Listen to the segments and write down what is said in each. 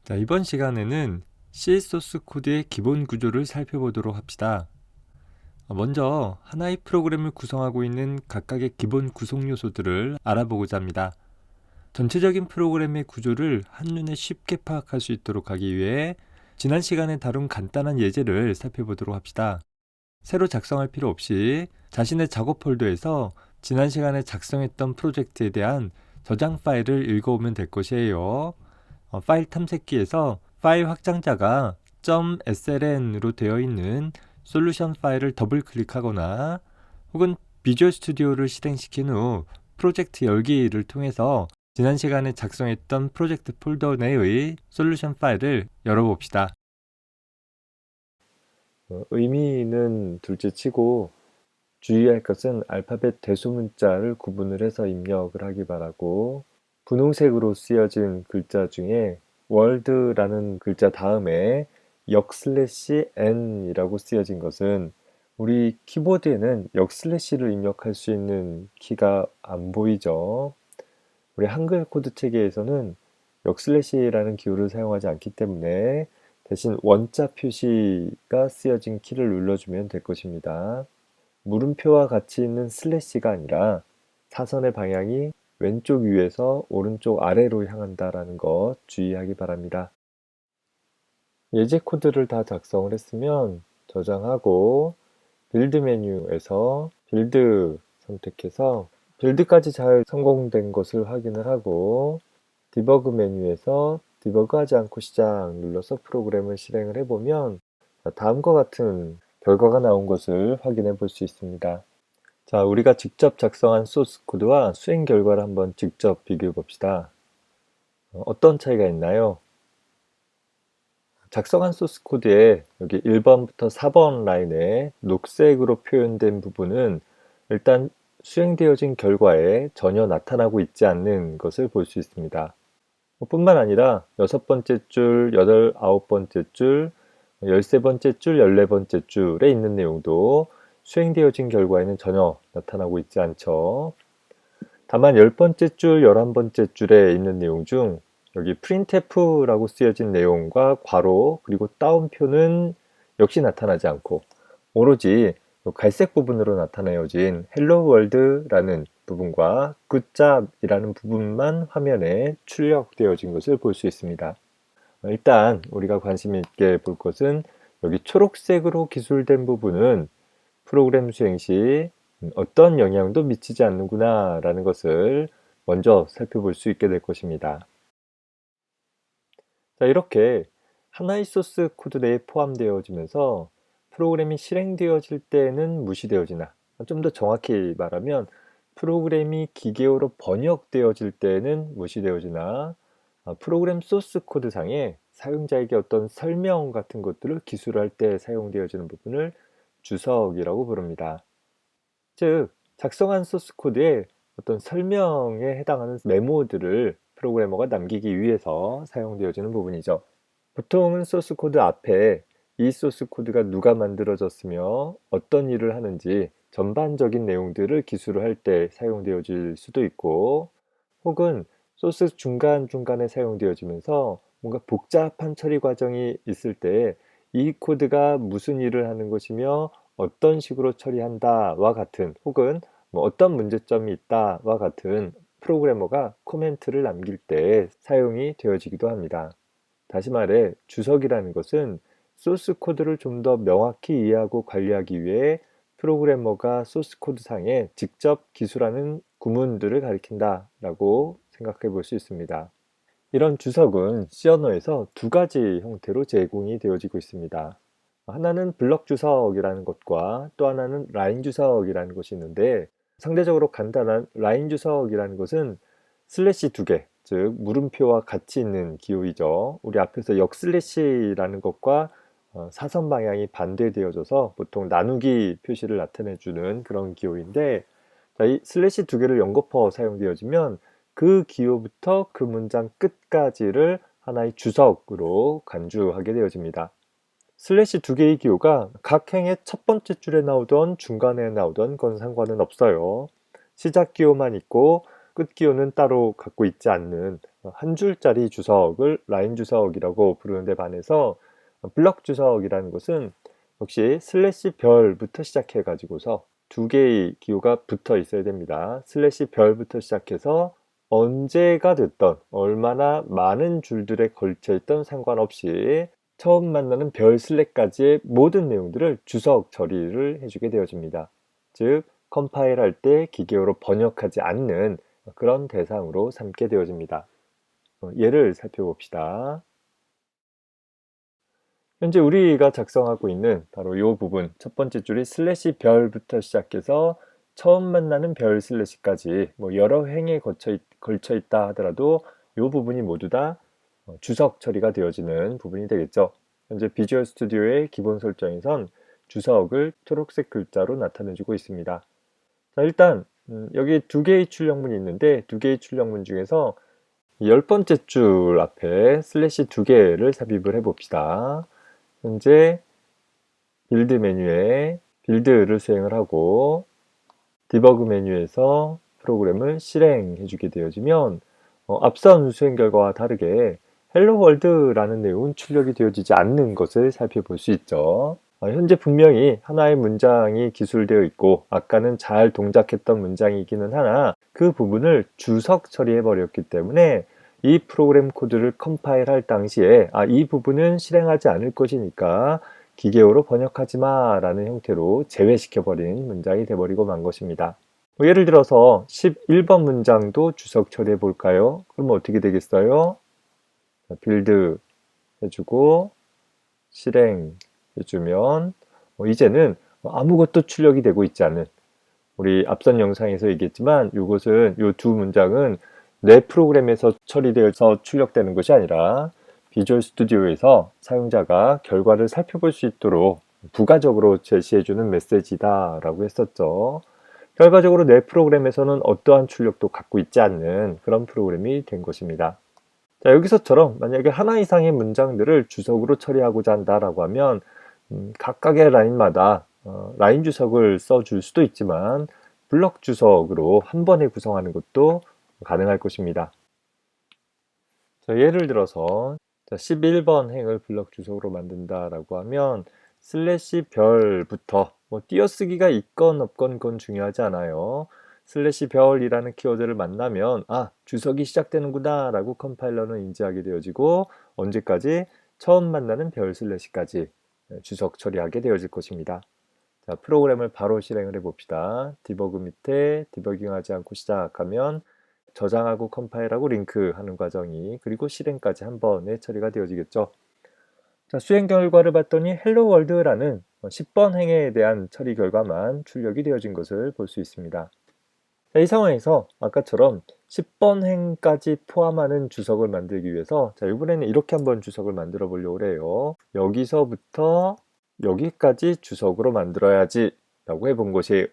자, 이번 시간에는 C 소스 코드의 기본 구조를 살펴보도록 합시다. 먼저 하나의 프로그램을 구성하고 있는 각각의 기본 구성 요소들을 알아보고자 합니다. 전체적인 프로그램의 구조를 한눈에 쉽게 파악할 수 있도록 하기 위해 지난 시간에 다룬 간단한 예제를 살펴보도록 합시다. 새로 작성할 필요 없이 자신의 작업 폴더에서 지난 시간에 작성했던 프로젝트에 대한 저장 파일을 읽어오면 될 것이에요. 파일 탐색기에서 파일 확장자가 .sln으로 되어 있는 솔루션 파일을 더블 클릭하거나 혹은 비주얼 스튜디오를 실행시킨 후 프로젝트 열기를 통해서 지난 시간에 작성했던 프로젝트 폴더 내의 솔루션 파일을 열어봅시다. 의미는 둘째치고 주의할 것은 알파벳 대소문자를 구분을 해서 입력을 하기 바라고, 분홍색으로 쓰여진 글자 중에 월드라는 글자 다음에 역/n이라고 쓰여진 것은 우리 키보드에는 역/를 입력할 수 있는 키가 안 보이죠. 우리 한글 코드 체계에서는 역/라는 기호를 사용하지 않기 때문에 대신 원자 표시가 쓰여진 키를 눌러주면 될 것입니다. 물음표와 같이 있는 슬래시가 아니라 사선의 방향이 왼쪽 위에서 오른쪽 아래로 향한다라는 것 주의하기 바랍니다. 예제 코드를 다 작성을 했으면 저장하고 빌드 메뉴에서 빌드 선택해서 빌드까지 잘 성공된 것을 확인을 하고 디버그 메뉴에서 디버그하지 않고 시작 눌러서 프로그램을 실행을 해보면 다음과 같은 결과가 나온 것을 확인해 볼 수 있습니다. 자, 우리가 직접 작성한 소스 코드와 수행 결과를 한번 직접 비교해 봅시다. 어떤 차이가 있나요? 작성한 소스 코드에 여기 1번부터 4번 라인에 녹색으로 표현된 부분은 일단 수행되어진 결과에 전혀 나타나고 있지 않는 것을 볼 수 있습니다. 뿐만 아니라 6번째 줄, 8, 9번째 줄, 13번째 줄, 14번째 줄에 있는 내용도 수행되어진 결과에는 전혀 나타나고 있지 않죠. 다만 10번째 줄, 11번째 줄에 있는 내용 중 여기 printf라고 쓰여진 내용과 괄호 그리고 따옴표는 역시 나타나지 않고 오로지 갈색 부분으로 나타내어진 Hello World라는 부분과 Good Job이라는 부분만 화면에 출력되어진 것을 볼 수 있습니다. 일단 우리가 관심 있게 볼 것은 여기 초록색으로 기술된 부분은 프로그램 수행 시 어떤 영향도 미치지 않는구나 라는 것을 먼저 살펴볼 수 있게 될 것입니다. 자, 이렇게 하나의 소스 코드 내에 포함되어지면서 프로그램이 실행되어질 때는 무시되어지나, 좀 더 정확히 말하면 프로그램이 기계어로 번역되어질 때는 무시되어지나, 프로그램 소스 코드 상에 사용자에게 어떤 설명 같은 것들을 기술할 때 사용되어지는 부분을 주석이라고 부릅니다. 즉, 작성한 소스 코드에 어떤 설명에 해당하는 메모들을 프로그래머가 남기기 위해서 사용되어지는 부분이죠. 보통은 소스 코드 앞에 이 소스 코드가 누가 만들어졌으며 어떤 일을 하는지 전반적인 내용들을 기술을 할 때 사용되어질 수도 있고, 혹은 소스 중간중간에 사용되어지면서 뭔가 복잡한 처리 과정이 있을 때 이 코드가 무슨 일을 하는 것이며 어떤 식으로 처리한다와 같은, 혹은 뭐 어떤 문제점이 있다와 같은 프로그래머가 코멘트를 남길 때 사용이 되어지기도 합니다. 다시 말해 주석이라는 것은 소스 코드를 좀 더 명확히 이해하고 관리하기 위해 프로그래머가 소스 코드 상에 직접 기술하는 구문들을 가리킨다 라고 생각해 볼 수 있습니다. 이런 주석은 C 언어에서 두 가지 형태로 제공이 되어지고 있습니다. 하나는 블럭 주석이라는 것과 또 하나는 라인 주석이라는 것이 있는데, 상대적으로 간단한 라인 주석이라는 것은 슬래시 두 개, 즉 물음표와 같이 있는 기호이죠. 우리 앞에서 역 슬래시라는 것과 사선 방향이 반대되어져서 보통 나누기 표시를 나타내주는 그런 기호인데, 자, 이 슬래시 두 개를 연거푸어 사용되어지면 그 기호부터 그 문장 끝까지를 하나의 주석으로 간주하게 되어집니다. 슬래시 두 개의 기호가 각 행의 첫 번째 줄에 나오던 중간에 나오던 건 상관은 없어요. 시작 기호만 있고 끝기호는 따로 갖고 있지 않는 한 줄짜리 주석을 라인 주석이라고 부르는데 반해서 블럭 주석이라는 것은 역시 슬래시 별부터 시작해 가지고서 두 개의 기호가 붙어 있어야 됩니다. 슬래시 별부터 시작해서 언제가 됐던 얼마나 많은 줄들에 걸쳐 있던 상관없이 처음 만나는 별 슬래까지의 모든 내용들을 주석 처리를 해주게 되어집니다. 즉 컴파일할 때 기계어로 번역하지 않는 그런 대상으로 삼게 되어집니다. 예를 살펴봅시다. 현재 우리가 작성하고 있는 바로 이 부분, 첫 번째 줄이 슬래시 별부터 시작해서 처음 만나는 별 슬래시까지 여러 행에 걸쳐 있다 하더라도 이 부분이 모두 다 주석 처리가 되어지는 부분이 되겠죠. 현재 비주얼 스튜디오의 기본 설정에선 주석을 초록색 글자로 나타내주고 있습니다. 자, 일단 여기 두 개의 출력문이 있는데 두 개의 출력문 중에서 10번째 줄 앞에 슬래시 두 개를 삽입을 해봅시다. 현재 빌드 메뉴에 빌드를 수행을 하고 디버그 메뉴에서 프로그램을 실행해 주게 되어지면 앞선 수행 결과와 다르게 헬로 월드라는 내용은 출력이 되어지지 않는 것을 살펴볼 수 있죠. 현재 분명히 하나의 문장이 기술되어 있고 아까는 잘 동작했던 문장이기는 하나 그 부분을 주석 처리해 버렸기 때문에 이 프로그램 코드를 컴파일할 당시에 이 부분은 실행하지 않을 것이니까 기계어로 번역하지 마 라는 형태로 제외시켜 버린 문장이 돼버리고 만 것입니다. 예를 들어서 11번 문장도 주석 처리해 볼까요? 그럼 어떻게 되겠어요? 빌드 해주고 실행 해주면 이제는 아무것도 출력이 되고 있지 않은, 우리 앞선 영상에서 얘기했지만 이것은 이 두 문장은 내 프로그램에서 처리되어서 출력되는 것이 아니라 비주얼 스튜디오에서 사용자가 결과를 살펴볼 수 있도록 부가적으로 제시해주는 메시지다 라고 했었죠. 결과적으로 내 프로그램에서는 어떠한 출력도 갖고 있지 않는 그런 프로그램이 된 것입니다. 자, 여기서처럼 만약에 하나 이상의 문장들을 주석으로 처리하고자 한다라고 하면 각각의 라인마다 라인 주석을 써줄 수도 있지만 블럭 주석으로 한 번에 구성하는 것도 가능할 것입니다. 자, 예를 들어서 11번 행을 블럭 주석으로 만든다라고 하면 슬래시 별부터 띄어쓰기가 있건 없건 그건 중요하지 않아요. 슬래시 별이라는 키워드를 만나면 주석이 시작되는구나 라고 컴파일러는 인지하게 되어지고 언제까지? 처음 만나는 별 슬래시까지 주석 처리하게 되어질 것입니다. 자, 프로그램을 바로 실행을 해봅시다. 디버그 밑에 디버깅하지 않고 시작하면 저장하고 컴파일하고 링크하는 과정이 그리고 실행까지 한 번에 처리가 되어지겠죠. 자, 수행 결과를 봤더니 헬로 월드라는 10번 행에 대한 처리 결과만 출력이 되어진 것을 볼 수 있습니다. 자, 이 상황에서 아까처럼 10번 행까지 포함하는 주석을 만들기 위해서 이번에는 이렇게 한번 주석을 만들어 보려고 해요. 여기서부터 여기까지 주석으로 만들어야지 라고 해본 것이에요.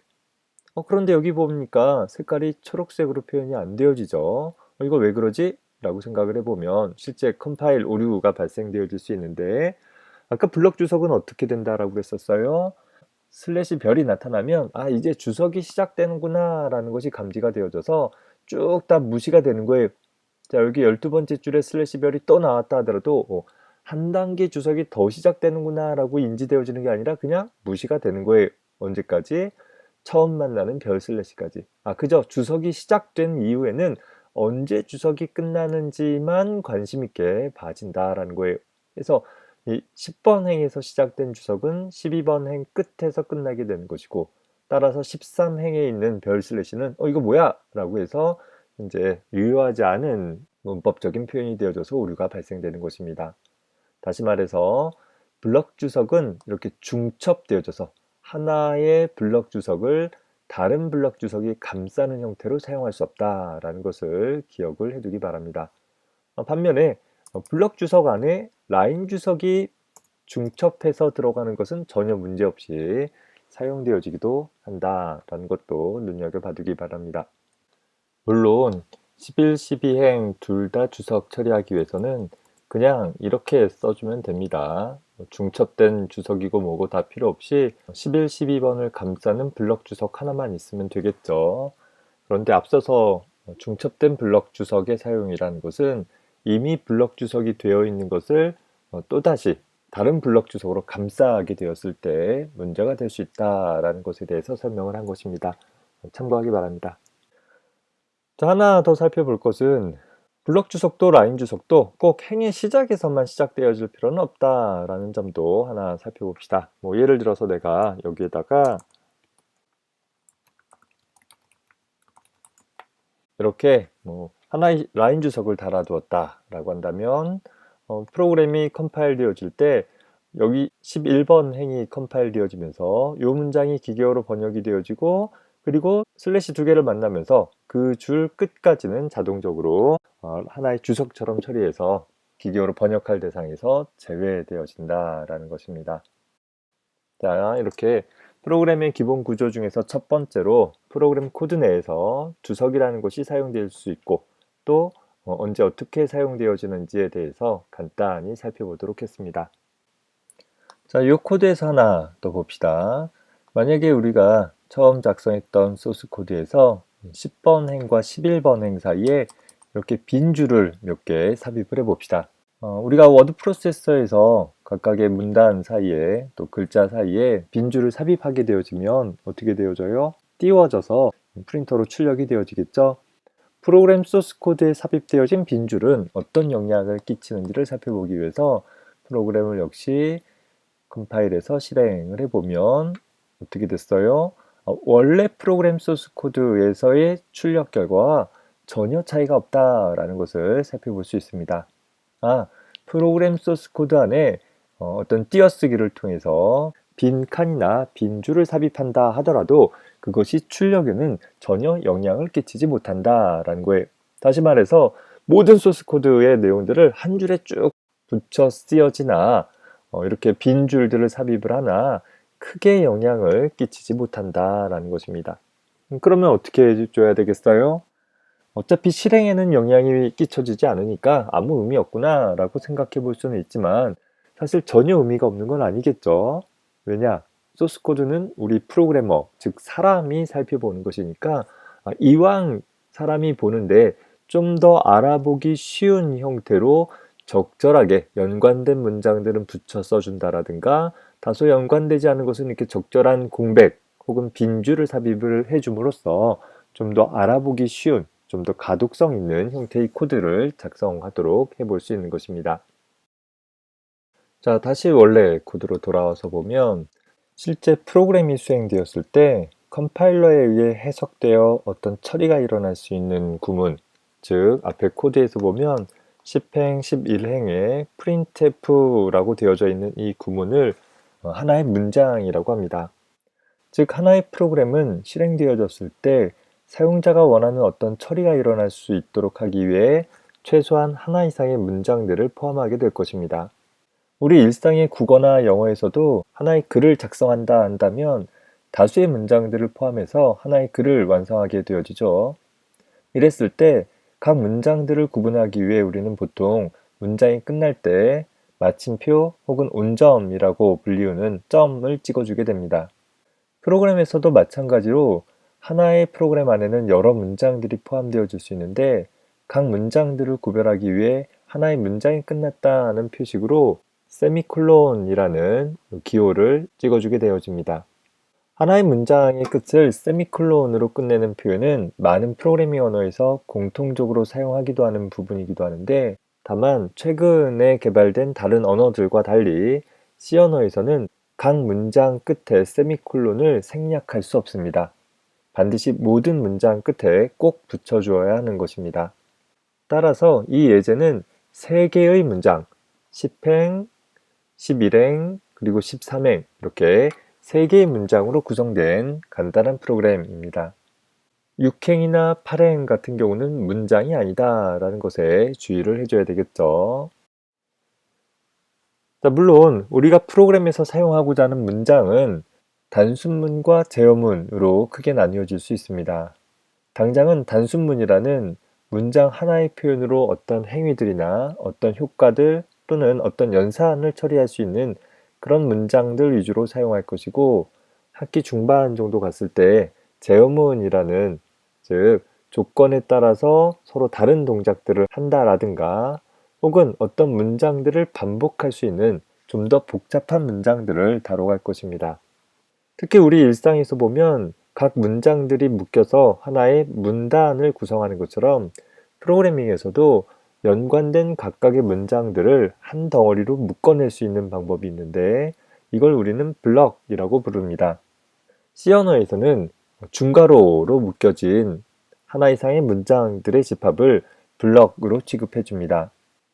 그런데 여기 보니까 색깔이 초록색으로 표현이 안 되어지죠. 이거 왜 그러지? 라고 생각을 해보면 실제 컴파일 오류가 발생되어질 수 있는데 아까 블럭 주석은 어떻게 된다라고 그랬었어요? 슬래시 별이 나타나면 이제 주석이 시작되는구나 라는 것이 감지가 되어져서 쭉 다 무시가 되는 거예요. 자, 여기 12번째 줄에 슬래시 별이 또 나왔다 하더라도 한 단계 주석이 더 시작되는구나 라고 인지되어지는 게 아니라 그냥 무시가 되는 거예요. 언제까지? 처음 만나는 별 슬래시까지. 그저 주석이 시작된 이후에는 언제 주석이 끝나는지만 관심 있게 봐진다라는 거예요. 그래서 이 10번 행에서 시작된 주석은 12번 행 끝에서 끝나게 되는 것이고 따라서 13행에 있는 별 슬래시는 이거 뭐야? 라고 해서 이제 유효하지 않은 문법적인 표현이 되어져서 오류가 발생되는 것입니다. 다시 말해서 블럭 주석은 이렇게 중첩되어져서 하나의 블럭 주석을 다른 블럭 주석이 감싸는 형태로 사용할 수 없다라는 것을 기억을 해두기 바랍니다. 반면에 블럭 주석 안에 라인 주석이 중첩해서 들어가는 것은 전혀 문제없이 사용되어지기도 한다라는 것도 눈여겨봐두기 바랍니다. 물론 11, 12행 둘 다 주석 처리하기 위해서는 그냥 이렇게 써주면 됩니다. 중첩된 주석이고 뭐고 다 필요 없이 11, 12번을 감싸는 블럭 주석 하나만 있으면 되겠죠. 그런데 앞서서 중첩된 블럭 주석의 사용이라는 것은 이미 블럭 주석이 되어 있는 것을 또다시 다른 블럭 주석으로 감싸게 되었을 때 문제가 될 수 있다라는 것에 대해서 설명을 한 것입니다. 참고하기 바랍니다. 자, 하나 더 살펴볼 것은 블럭 주석도 라인 주석도 꼭 행의 시작에서만 시작되어질 필요는 없다라는 점도 하나 살펴봅시다. 예를 들어서 내가 여기에다가 이렇게 하나의 라인 주석을 달아두었다라고 한다면 프로그램이 컴파일 되어질 때 여기 11번 행이 컴파일 되어지면서 이 문장이 기계어로 번역이 되어지고 그리고 슬래시 두 개를 만나면서 그 줄 끝까지는 자동적으로 하나의 주석처럼 처리해서 기계어로 번역할 대상에서 제외되어진다라는 것입니다. 자, 이렇게 프로그램의 기본 구조 중에서 첫 번째로 프로그램 코드 내에서 주석이라는 것이 사용될 수 있고 또 언제 어떻게 사용되어지는지에 대해서 간단히 살펴보도록 했습니다. 자, 이 코드에서 하나 더 봅시다. 만약에 우리가 처음 작성했던 소스 코드에서 10번 행과 11번 행 사이에 이렇게 빈 줄을 몇 개 삽입을 해 봅시다. 우리가 워드 프로세서에서 각각의 문단 사이에 또 글자 사이에 빈 줄을 삽입하게 되어지면 어떻게 되어져요? 띄워져서 프린터로 출력이 되어지겠죠? 프로그램 소스 코드에 삽입되어진 빈 줄은 어떤 영향을 끼치는지를 살펴보기 위해서 프로그램을 역시 컴파일해서 실행을 해보면 어떻게 됐어요? 원래 프로그램 소스 코드에서의 출력 결과와 전혀 차이가 없다라는 것을 살펴볼 수 있습니다. 프로그램 소스 코드 안에 어떤 띄어쓰기를 통해서 빈 칸이나 빈 줄을 삽입한다 하더라도 그것이 출력에는 전혀 영향을 끼치지 못한다라는 거예요. 다시 말해서 모든 소스 코드의 내용들을 한 줄에 쭉 붙여 쓰여지나 이렇게 빈 줄들을 삽입을 하나 크게 영향을 끼치지 못한다라는 것입니다. 그러면 어떻게 해줘야 되겠어요? 어차피 실행에는 영향이 끼쳐지지 않으니까 아무 의미 없구나 라고 생각해 볼 수는 있지만 사실 전혀 의미가 없는 건 아니겠죠. 왜냐? 소스 코드는 우리 프로그래머, 즉 사람이 살펴보는 것이니까 이왕 사람이 보는데 좀 더 알아보기 쉬운 형태로 적절하게 연관된 문장들은 붙여 써준다라든가 다소 연관되지 않은 것은 이렇게 적절한 공백 혹은 빈줄을 삽입을 해줌으로써 좀 더 알아보기 쉬운 좀 더 가독성 있는 형태의 코드를 작성하도록 해볼 수 있는 것입니다. 자, 다시 원래 코드로 돌아와서 보면 실제 프로그램이 수행되었을 때 컴파일러에 의해 해석되어 어떤 처리가 일어날 수 있는 구문, 즉 앞에 코드에서 보면 10행, 11행에 printf라고 되어져 있는 이 구문을 하나의 문장이라고 합니다. 즉 하나의 프로그램은 실행되어졌을 때 사용자가 원하는 어떤 처리가 일어날 수 있도록 하기 위해 최소한 하나 이상의 문장들을 포함하게 될 것입니다. 우리 일상의 국어나 영어에서도 하나의 글을 작성한다 한다면 다수의 문장들을 포함해서 하나의 글을 완성하게 되어지죠. 이랬을 때 각 문장들을 구분하기 위해 우리는 보통 문장이 끝날 때 마침표 혹은 온점이라고 불리우는 점을 찍어주게 됩니다. 프로그램에서도 마찬가지로 하나의 프로그램 안에는 여러 문장들이 포함되어질 수 있는데 각 문장들을 구별하기 위해 하나의 문장이 끝났다는 표식으로 세미콜론이라는 기호를 찍어주게 되어집니다. 하나의 문장의 끝을 세미콜론으로 끝내는 표현은 많은 프로그래밍 언어에서 공통적으로 사용하기도 하는 부분이기도 하는데 다만 최근에 개발된 다른 언어들과 달리 C 언어에서는 각 문장 끝에 세미콜론을 생략할 수 없습니다. 반드시 모든 문장 끝에 꼭 붙여주어야 하는 것입니다. 따라서 이 예제는 3개의 문장, 10행, 11행, 그리고 13행 이렇게 3개의 문장으로 구성된 간단한 프로그램입니다. 6행이나 8행 같은 경우는 문장이 아니다 라는 것에 주의를 해줘야 되겠죠. 자, 물론 우리가 프로그램에서 사용하고자 하는 문장은 단순문과 제어문으로 크게 나뉘어질 수 있습니다. 당장은 단순문이라는 문장 하나의 표현으로 어떤 행위들이나 어떤 효과들 또는 어떤 연산을 처리할 수 있는 그런 문장들 위주로 사용할 것이고 학기 중반 정도 갔을 때 제어문이라는 즉 조건에 따라서 서로 다른 동작들을 한다라든가 혹은 어떤 문장들을 반복할 수 있는 좀 더 복잡한 문장들을 다뤄갈 것입니다. 특히 우리 일상에서 보면 각 문장들이 묶여서 하나의 문단을 구성하는 것처럼 프로그래밍에서도 연관된 각각의 문장들을 한 덩어리로 묶어낼 수 있는 방법이 있는데 이걸 우리는 블럭이라고 부릅니다. C 언어에서는 중괄호로 묶여진 하나 이상의 문장들의 집합을 블럭으로 취급해 줍니다.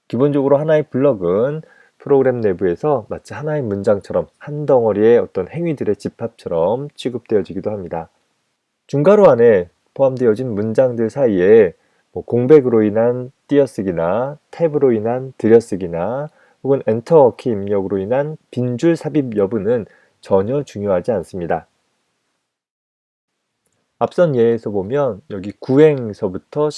기본적으로 하나의 블럭은 프로그램 내부에서 마치 하나의 문장처럼 한 덩어리의 어떤 행위들의 집합처럼 취급되어지기도 합니다. 중괄호 안에 포함되어진 문장들 사이에 공백으로 인한 띄어쓰기나 탭으로 인한 들여쓰기나 혹은 엔터 키 입력으로 인한 빈줄 삽입 여부는 전혀 중요하지 않습니다. 앞선 예에서 보면 여기 9행서부터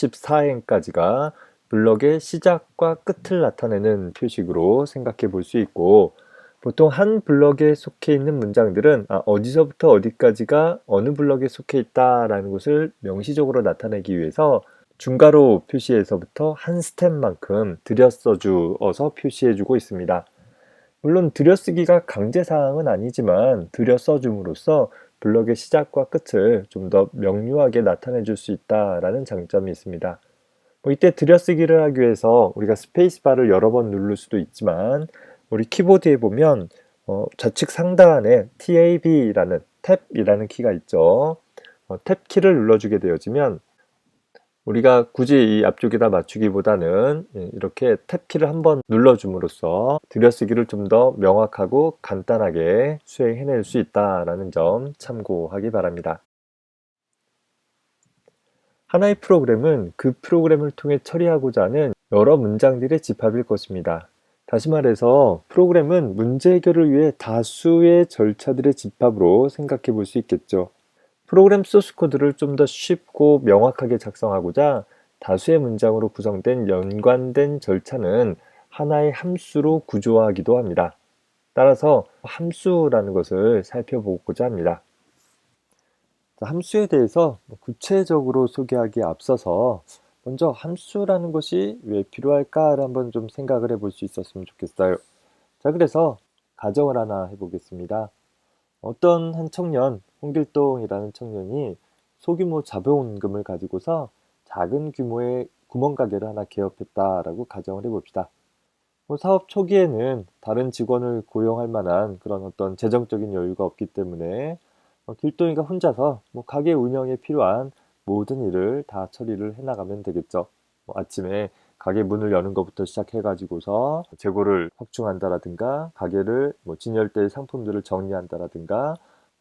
14행까지가 블럭의 시작과 끝을 나타내는 표식으로 생각해 볼 수 있고 보통 한 블럭에 속해 있는 문장들은 어디서부터 어디까지가 어느 블럭에 속해 있다라는 것을 명시적으로 나타내기 위해서 중괄호 표시에서부터 한 스텝만큼 들여써 주어서 표시해 주고 있습니다. 물론 들여쓰기가 강제사항은 아니지만 들여써 줌으로써 블럭의 시작과 끝을 좀 더 명료하게 나타내 줄 수 있다라는 장점이 있습니다. 이때 들여쓰기를 하기 위해서 우리가 스페이스바를 여러 번 누를 수도 있지만 우리 키보드에 보면 좌측 상단에 TAB라는 탭이라는 키가 있죠. 탭 키를 눌러주게 되어지면 우리가 굳이 이 앞쪽에다 맞추기보다는 이렇게 탭 키를 한번 눌러줌으로써 들여쓰기를 좀 더 명확하고 간단하게 수행해낼 수 있다는 점 참고하기 바랍니다. 하나의 프로그램은 그 프로그램을 통해 처리하고자 하는 여러 문장들의 집합일 것입니다. 다시 말해서 프로그램은 문제 해결을 위해 다수의 절차들의 집합으로 생각해 볼 수 있겠죠. 프로그램 소스 코드를 좀 더 쉽고 명확하게 작성하고자 다수의 문장으로 구성된 연관된 절차는 하나의 함수로 구조화하기도 합니다. 따라서 함수라는 것을 살펴보고자 합니다. 함수에 대해서 구체적으로 소개하기에 앞서서 먼저 함수라는 것이 왜 필요할까를 한번 좀 생각을 해볼 수 있었으면 좋겠어요. 자, 그래서 가정을 하나 해보겠습니다. 어떤 한 청년, 홍길동이라는 청년이 소규모 자본금을 가지고서 작은 규모의 구멍가게를 하나 개업했다라고 가정을 해봅시다. 사업 초기에는 다른 직원을 고용할 만한 그런 어떤 재정적인 여유가 없기 때문에 길동이가 혼자서 가게 운영에 필요한 모든 일을 다 처리를 해나가면 되겠죠. 아침에 가게 문을 여는 것부터 시작해가지고서 재고를 확충한다라든가 가게를 진열대의 상품들을 정리한다라든가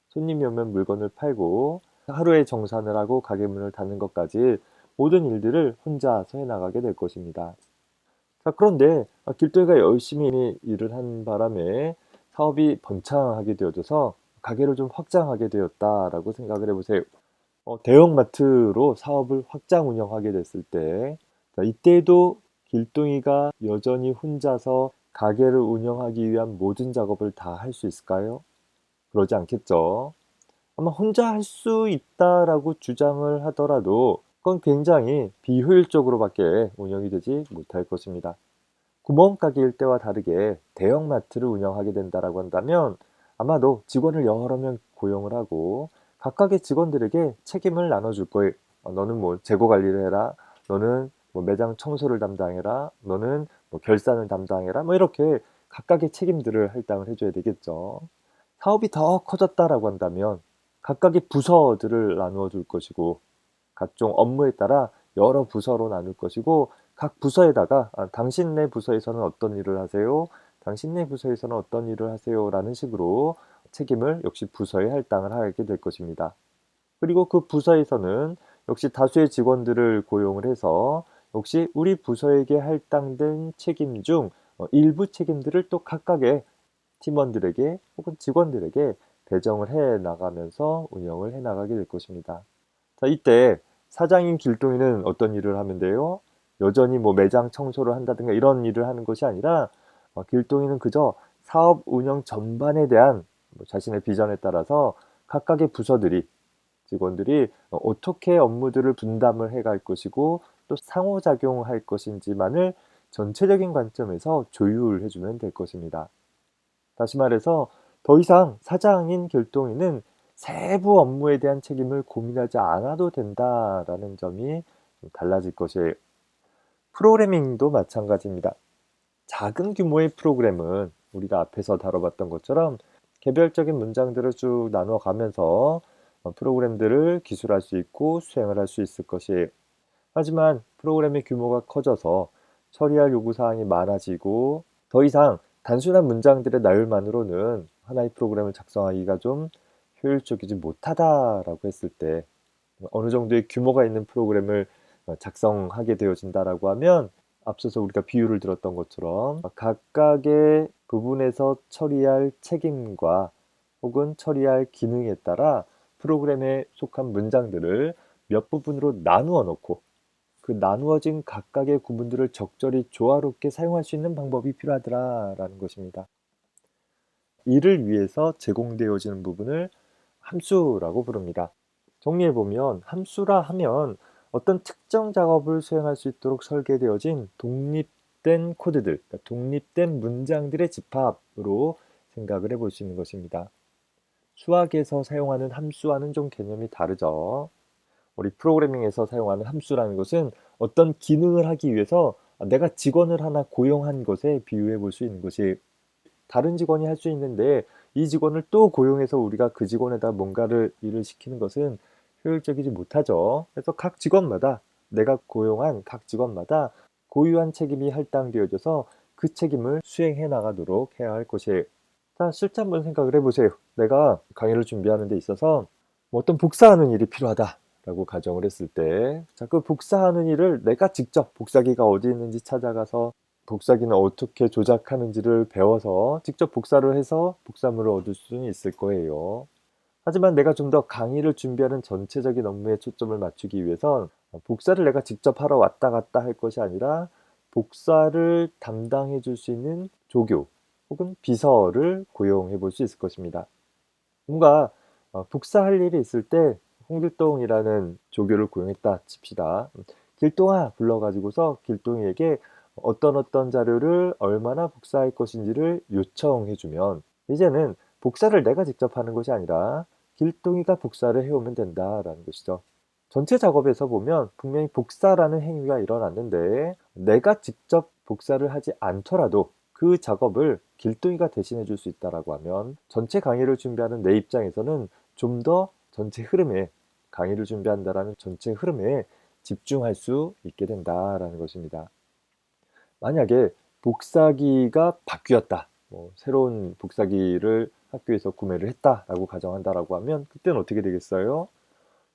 손님이 오면 물건을 팔고 하루에 정산을 하고 가게 문을 닫는 것까지 모든 일들을 혼자서 해나가게 될 것입니다. 자, 그런데 길동이가 열심히 일을 한 바람에 사업이 번창하게 되어져서 가게를 좀 확장하게 되었다라고 생각을 해보세요. 대형마트로 사업을 확장 운영하게 됐을 때 이때도 길동이가 여전히 혼자서 가게를 운영하기 위한 모든 작업을 다 할 수 있을까요? 그러지 않겠죠. 아마 혼자 할 수 있다라고 주장을 하더라도 그건 굉장히 비효율적으로밖에 운영이 되지 못할 것입니다. 구멍가게일 때와 다르게 대형마트를 운영하게 된다라고 한다면 아마도 직원을 여러 명 고용을 하고 각각의 직원들에게 책임을 나눠줄 거예요. 너는 재고 관리를 해라. 너는 매장 청소를 담당해라. 너는 결산을 담당해라. 이렇게 각각의 책임들을 할당을 해줘야 되겠죠. 사업이 더 커졌다라고 한다면 각각의 부서들을 나누어 줄 것이고 각종 업무에 따라 여러 부서로 나눌 것이고 각 부서에다가 당신네 부서에서는 어떤 일을 하세요? 당신네 부서에서는 어떤 일을 하세요? 라는 식으로 책임을 역시 부서에 할당을 하게 될 것입니다. 그리고 그 부서에서는 역시 다수의 직원들을 고용을 해서 역시 우리 부서에게 할당된 책임 중 일부 책임들을 또 각각의 팀원들에게 혹은 직원들에게 배정을 해 나가면서 운영을 해 나가게 될 것입니다. 자, 이때 사장인 길동이는 어떤 일을 하면 돼요? 여전히 매장 청소를 한다든가 이런 일을 하는 것이 아니라 길동이는 그저 사업 운영 전반에 대한 자신의 비전에 따라서 각각의 부서들이 직원들이 어떻게 업무들을 분담을 해갈 것이고 또 상호작용할 것인지만을 전체적인 관점에서 조율해주면 될 것입니다. 다시 말해서 더 이상 사장인 결동이는 세부 업무에 대한 책임을 고민하지 않아도 된다라는 점이 좀 달라질 것이에요. 프로그래밍도 마찬가지입니다. 작은 규모의 프로그램은 우리가 앞에서 다뤄봤던 것처럼 개별적인 문장들을 쭉 나눠 가면서 프로그램들을 기술할 수 있고 수행을 할 수 있을 것이에요. 하지만 프로그램의 규모가 커져서 처리할 요구사항이 많아지고 더 이상 단순한 문장들의 나열만으로는 하나의 프로그램을 작성하기가 좀 효율적이지 못하다라고 했을 때 어느 정도의 규모가 있는 프로그램을 작성하게 되어진다라고 하면 앞서서 우리가 비유를 들었던 것처럼 각각의 부분에서 처리할 책임과 혹은 처리할 기능에 따라 프로그램에 속한 문장들을 몇 부분으로 나누어 놓고 그 나누어진 각각의 구문들을 적절히 조화롭게 사용할 수 있는 방법이 필요하더라라는 것입니다. 이를 위해서 제공되어지는 부분을 함수라고 부릅니다. 정리해보면 함수라 하면 어떤 특정 작업을 수행할 수 있도록 설계되어진 독립된 코드들, 그러니까 독립된 문장들의 집합으로 생각을 해볼 수 있는 것입니다. 수학에서 사용하는 함수와는 좀 개념이 다르죠. 우리 프로그래밍에서 사용하는 함수라는 것은 어떤 기능을 하기 위해서 내가 직원을 하나 고용한 것에 비유해 볼 수 있는 것이 다른 직원이 할 수 있는데 이 직원을 또 고용해서 우리가 그 직원에다 뭔가를 일을 시키는 것은 효율적이지 못하죠. 그래서 각 직원마다 내가 고용한 각 직원마다 고유한 책임이 할당되어져서 그 책임을 수행해 나가도록 해야 할 것이에요. 자, 실제 한번 생각을 해보세요. 내가 강의를 준비하는 데 있어서 뭐 어떤 복사하는 일이 필요하다라고 가정을 했을 때, 자, 그 복사하는 일을 내가 직접 복사기가 어디 있는지 찾아가서 복사기는 어떻게 조작하는지를 배워서 직접 복사를 해서 복사물을 얻을 수는 있을 거예요. 하지만 내가 좀 더 강의를 준비하는 전체적인 업무에 초점을 맞추기 위해선 복사를 내가 직접 하러 왔다 갔다 할 것이 아니라 복사를 담당해 줄 수 있는 조교 혹은 비서를 고용해 볼 수 있을 것입니다. 뭔가 복사할 일이 있을 때 홍길동이라는 조교를 고용했다 칩시다. 길동아 불러가지고서 길동이에게 어떤 자료를 얼마나 복사할 것인지를 요청해주면 이제는 복사를 내가 직접 하는 것이 아니라 길동이가 복사를 해오면 된다라는 것이죠. 전체 작업에서 보면 분명히 복사라는 행위가 일어났는데 내가 직접 복사를 하지 않더라도 그 작업을 길동이가 대신해 줄 수 있다라고 하면 전체 강의를 준비하는 내 입장에서는 좀 더 전체 흐름에 강의를 준비한다라는 전체 흐름에 집중할 수 있게 된다라는 것입니다. 만약에 복사기가 바뀌었다. 새로운 복사기를 학교에서 구매를 했다라고 가정한다라고 하면 그때는 어떻게 되겠어요?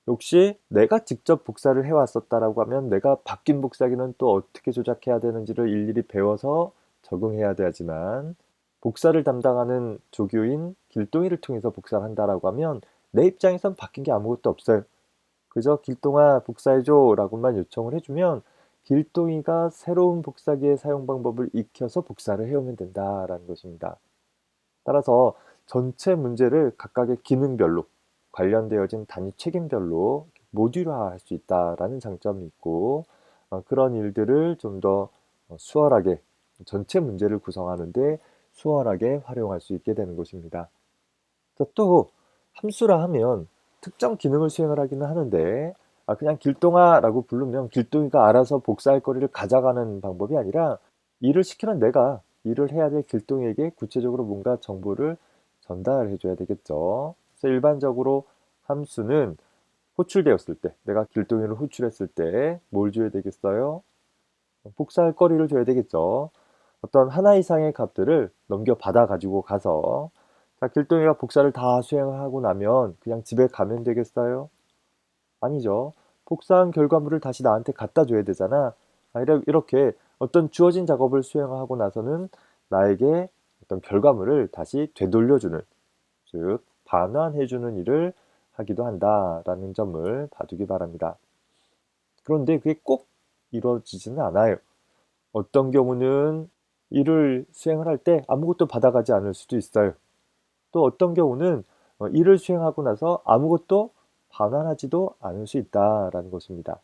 역시 내가 직접 복사를 해왔었다라고 하면 내가 바뀐 복사기는 또 어떻게 조작해야 되는지를 일일이 배워서 적응해야 되지만 복사를 담당하는 조교인 길동이를 통해서 복사를 한다라고 하면 내 입장에선 바뀐 게 아무것도 없어요. 그저 길동아 복사해줘 라고만 요청을 해주면 길동이가 새로운 복사기의 사용 방법을 익혀서 복사를 해오면 된다라는 것입니다. 따라서 전체 문제를 각각의 기능별로 관련되어진 단위 책임별로 모듈화할 수 있다라는 장점이 있고 그런 일들을 좀 더 수월하게 전체 문제를 구성하는데 수월하게 활용할 수 있게 되는 것입니다. 자, 또 함수라 하면 특정 기능을 수행을 하기는 하는데 그냥 길동아라고 부르면 길동이가 알아서 복사할 거리를 가져가는 방법이 아니라 일을 시키는 내가 일을 해야 될 길동이에게 구체적으로 뭔가 정보를 전달해 줘야 되겠죠. 그래서 일반적으로 함수는 호출되었을 때 내가 길동이를 호출했을 때 뭘 줘야 되겠어요? 복사할 거리를 줘야 되겠죠. 어떤 하나 이상의 값들을 넘겨받아 가지고 가서 자, 길동이가 복사를 다 수행하고 나면 그냥 집에 가면 되겠어요? 아니죠. 복사한 결과물을 다시 나한테 갖다 줘야 되잖아. 이렇게 어떤 주어진 작업을 수행하고 나서는 나에게 어떤 결과물을 다시 되돌려주는, 즉 반환해주는 일을 하기도 한다라는 점을 봐두기 바랍니다. 그런데 그게 꼭 이루어지지는 않아요. 어떤 경우는 일을 수행을 할 때 아무것도 받아가지 않을 수도 있어요. 또 어떤 경우는 일을 수행하고 나서 아무것도 반환하지도 않을 수 있다라는 것입니다.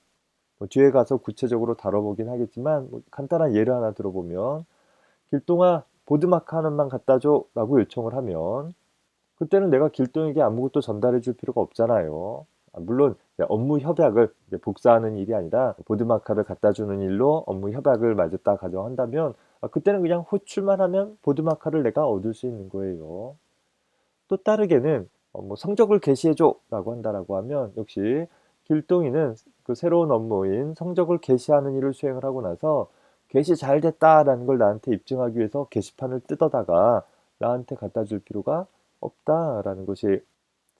뒤에 가서 구체적으로 다뤄보긴 하겠지만 간단한 예를 하나 들어보면 길동아 보드마크 하나만 갖다 줘 라고 요청을 하면 그때는 내가 길동에게 아무것도 전달해 줄 필요가 없잖아요. 물론 업무 협약을 복사하는 일이 아니라 보드마카를 갖다 주는 일로 업무 협약을 맺었다 가정한다면 그때는 그냥 호출만 하면 보드마카를 내가 얻을 수 있는 거예요. 또 다르게는 성적을 게시해 줘 라고 한다라고 하면 역시 길동이는 그 새로운 업무인 성적을 게시하는 일을 수행을 하고 나서 게시 잘 됐다라는 걸 나한테 입증하기 위해서 게시판을 뜯어다가 나한테 갖다 줄 필요가 없다라는 것이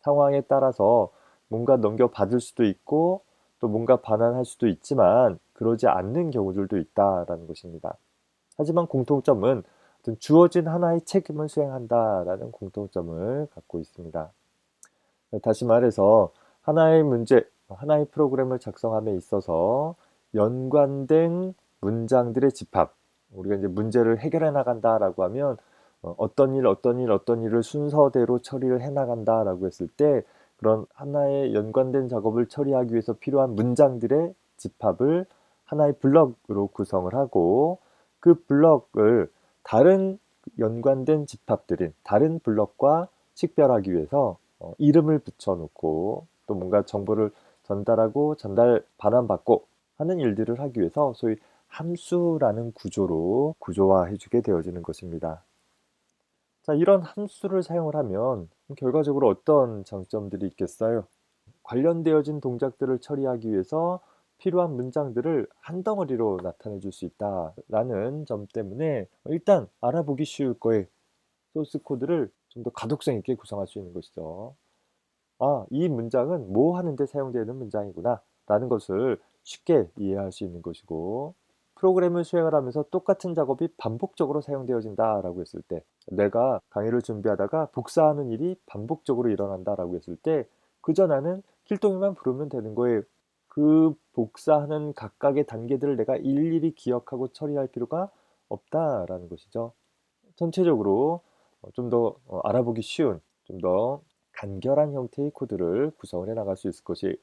상황에 따라서 뭔가 넘겨받을 수도 있고 또 뭔가 반환할 수도 있지만 그러지 않는 경우들도 있다라는 것입니다. 하지만 공통점은 어떤 주어진 하나의 책임을 수행한다라는 공통점을 갖고 있습니다. 다시 말해서 하나의 문제, 하나의 프로그램을 작성함에 있어서 연관된 문장들의 집합, 우리가 이제 문제를 해결해 나간다라고 하면 어떤 일, 어떤 일, 어떤 일을 순서대로 처리를 해 나간다라고 했을 때 그런 하나의 연관된 작업을 처리하기 위해서 필요한 문장들의 집합을 하나의 블럭으로 구성을 하고 그 블럭을 다른 연관된 집합들인 다른 블럭과 식별하기 위해서 이름을 붙여놓고 또 뭔가 정보를 전달하고 전달 반환받고 하는 일들을 하기 위해서 소위 함수라는 구조로 구조화해주게 되어지는 것입니다. 자, 이런 함수를 사용을 하면 결과적으로 어떤 장점들이 있겠어요? 관련되어진 동작들을 처리하기 위해서 필요한 문장들을 한 덩어리로 나타내 줄 수 있다라는 점 때문에 일단 알아보기 쉬울 거예요. 소스 코드를 좀 더 가독성 있게 구성할 수 있는 것이죠. 아, 이 문장은 뭐 하는데 사용되는 문장이구나 라는 것을 쉽게 이해할 수 있는 것이고 프로그램을 수행을 하면서 똑같은 작업이 반복적으로 사용되어진다라고 했을 때 내가 강의를 준비하다가 복사하는 일이 반복적으로 일어난다라고 했을 때 그저 나는 길동이만 부르면 되는 거예요. 그 복사하는 각각의 단계들을 내가 일일이 기억하고 처리할 필요가 없다라는 것이죠. 전체적으로 좀 더 알아보기 쉬운, 좀 더 간결한 형태의 코드를 구성을 해 나갈 수 있을 것이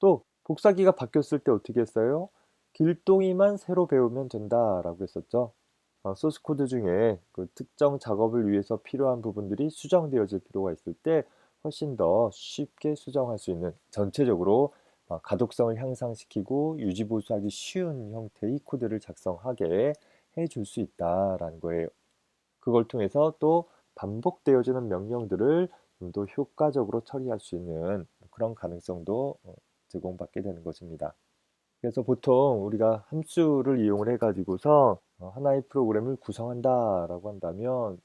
또 복사기가 바뀌었을 때 어떻게 했어요? 길동이만 새로 배우면 된다라고 했었죠. 소스 코드 중에 그 특정 작업을 위해서 필요한 부분들이 수정되어질 필요가 있을 때 훨씬 더 쉽게 수정할 수 있는 전체적으로 가독성을 향상시키고 유지보수하기 쉬운 형태의 코드를 작성하게 해줄 수 있다라는 거예요. 그걸 통해서 또 반복되어지는 명령들을 좀 더 효과적으로 처리할 수 있는 그런 가능성도 제공받게 되는 것입니다. 그래서 보통 우리가 함수를 이용을 해가지고서 하나의 프로그램을 구성한다라고 한다면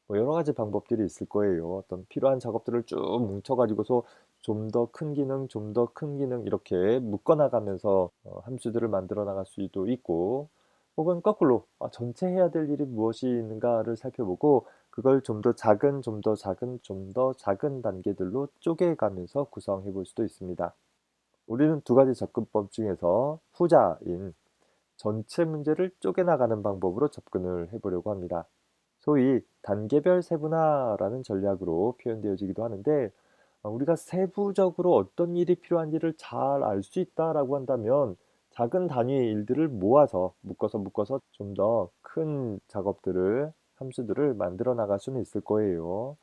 뭐 여러 가지 방법들이 있을 거예요. 어떤 필요한 작업들을 쭉 뭉쳐가지고서 좀 더 큰 기능, 좀 더 큰 기능 이렇게 묶어나가면서 함수들을 만들어 나갈 수도 있고 혹은 거꾸로 전체 해야 될 일이 무엇이 있는가를 살펴보고 그걸 좀 더 작은, 좀 더 작은, 좀 더 작은 단계들로 쪼개가면서 구성해 볼 수도 있습니다. 우리는 두 가지 접근법 중에서 후자인 전체 문제를 쪼개나가는 방법으로 접근을 해보려고 합니다. 소위 단계별 세분화라는 전략으로 표현되어지기도 하는데 우리가 세부적으로 어떤 일이 필요한지를 잘 알 수 있다라고 한다면 작은 단위의 일들을 모아서 묶어서 좀 더 큰 작업들을 함수들을 만들어 나갈 수는 있을 거예요.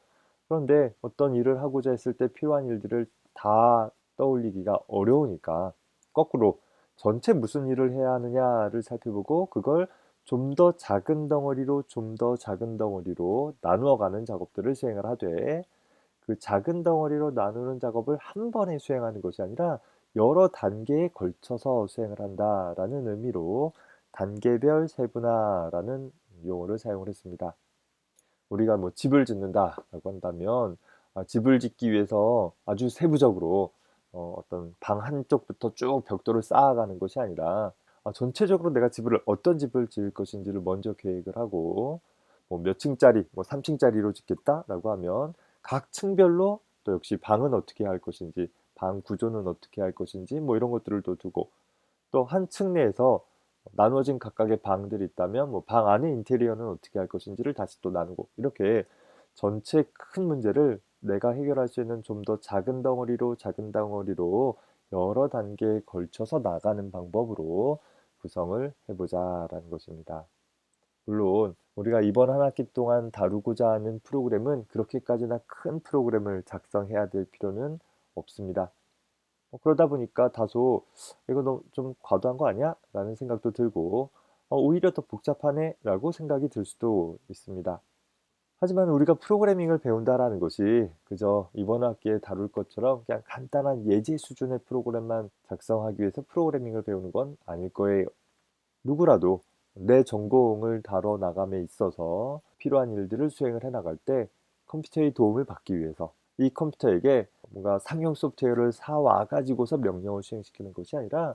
그런데 어떤 일을 하고자 했을 때 필요한 일들을 다 떠올리기가 어려우니까 거꾸로 전체 무슨 일을 해야 하느냐를 살펴보고 그걸 좀 더 작은 덩어리로 좀 더 작은 덩어리로 나누어 가는 작업들을 수행을 하되 그 작은 덩어리로 나누는 작업을 한 번에 수행하는 것이 아니라 여러 단계에 걸쳐서 수행을 한다라는 의미로 단계별 세분화라는 용어를 사용을 했습니다. 우리가 뭐 집을 짓는다라고 한다면 집을 짓기 위해서 아주 세부적으로 어떤 방 한쪽부터 쭉 벽돌을 쌓아가는 것이 아니라 전체적으로 내가 어떤 집을 지을 것인지를 먼저 계획을 하고 뭐 몇 층짜리, 뭐 3층짜리로 짓겠다라고 하면 각 층별로 또 역시 방은 어떻게 할 것인지, 방 구조는 어떻게 할 것인지 뭐 이런 것들을 또 두고 또 한 층 내에서 나눠진 각각의 방들이 있다면 뭐 방 안의 인테리어는 어떻게 할 것인지를 다시 또 나누고 이렇게 전체 큰 문제를 내가 해결할 수 있는 좀 더 작은 덩어리로 여러 단계에 걸쳐서 나가는 방법으로 구성을 해보자라는 것입니다. 물론 우리가 이번 한 학기 동안 다루고자 하는 프로그램은 그렇게까지나 큰 프로그램을 작성해야 될 필요는 없습니다. 그러다 보니까 다소 이거 너무 좀 과도한 거 아니야? 라는 생각도 들고 오히려 더 복잡하네? 라고 생각이 들 수도 있습니다. 하지만 우리가 프로그래밍을 배운다라는 것이 그저 이번 학기에 다룰 것처럼 그냥 간단한 예제 수준의 프로그램만 작성하기 위해서 프로그래밍을 배우는 건 아닐 거예요. 누구라도 내 전공을 다뤄 나감에 있어서 필요한 일들을 수행을 해 나갈 때 컴퓨터의 도움을 받기 위해서 이 컴퓨터에게 뭔가 상용 소프트웨어를 사와 가지고서 명령을 수행시키는 것이 아니라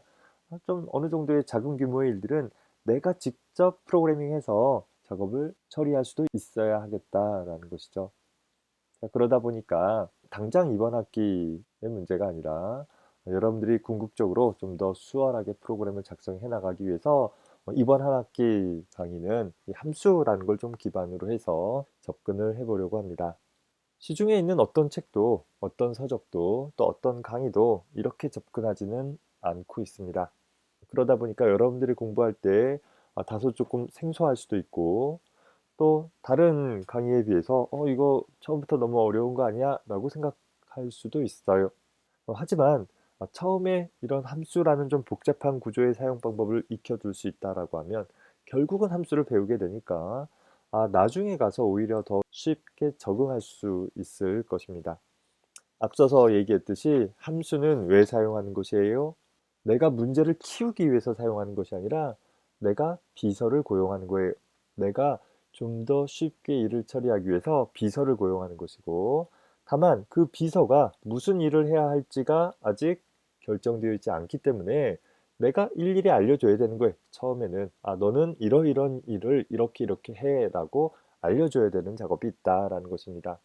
좀 어느 정도의 작은 규모의 일들은 내가 직접 프로그래밍해서 작업을 처리할 수도 있어야 하겠다라는 것이죠. 자, 그러다 보니까 당장 이번 학기의 문제가 아니라 여러분들이 궁극적으로 좀 더 수월하게 프로그램을 작성해 나가기 위해서 이번 한 학기 강의는 이 함수라는 걸 좀 기반으로 해서 접근을 해보려고 합니다. 시중에 있는 어떤 책도, 어떤 서적도, 또 어떤 강의도 이렇게 접근하지는 않고 있습니다. 그러다 보니까 여러분들이 공부할 때 다소 조금 생소할 수도 있고 또 다른 강의에 비해서 이거 처음부터 너무 어려운 거 아니야? 라고 생각할 수도 있어요. 하지만 처음에 이런 함수라는 좀 복잡한 구조의 사용 방법을 익혀둘 수 있다라고 하면 결국은 함수를 배우게 되니까 나중에 가서 오히려 더 쉽게 적응할 수 있을 것입니다. 앞서서 얘기했듯이 함수는 왜 사용하는 것이에요? 내가 문제를 키우기 위해서 사용하는 것이 아니라 내가 비서를 고용하는 거예요. 내가 좀 더 쉽게 일을 처리하기 위해서 비서를 고용하는 것이고, 다만 그 비서가 무슨 일을 해야 할지가 아직 결정되어 있지 않기 때문에 내가 일일이 알려줘야 되는 거예요. 처음에는 너는 이러이런 일을 이렇게 해라고 알려줘야 되는 작업이 있다라는 것입니다.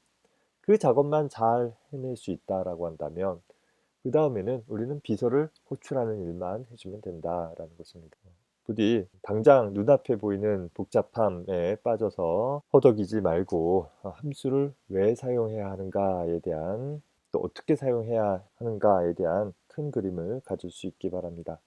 그 작업만 잘 해낼 수 있다라고 한다면 그 다음에는 우리는 비서를 호출하는 일만 해주면 된다라는 것입니다. 부디 당장 눈앞에 보이는 복잡함에 빠져서 허덕이지 말고 함수를 왜 사용해야 하는가에 대한 또 어떻게 사용해야 하는가에 대한 큰 그림을 가질 수 있기 바랍니다.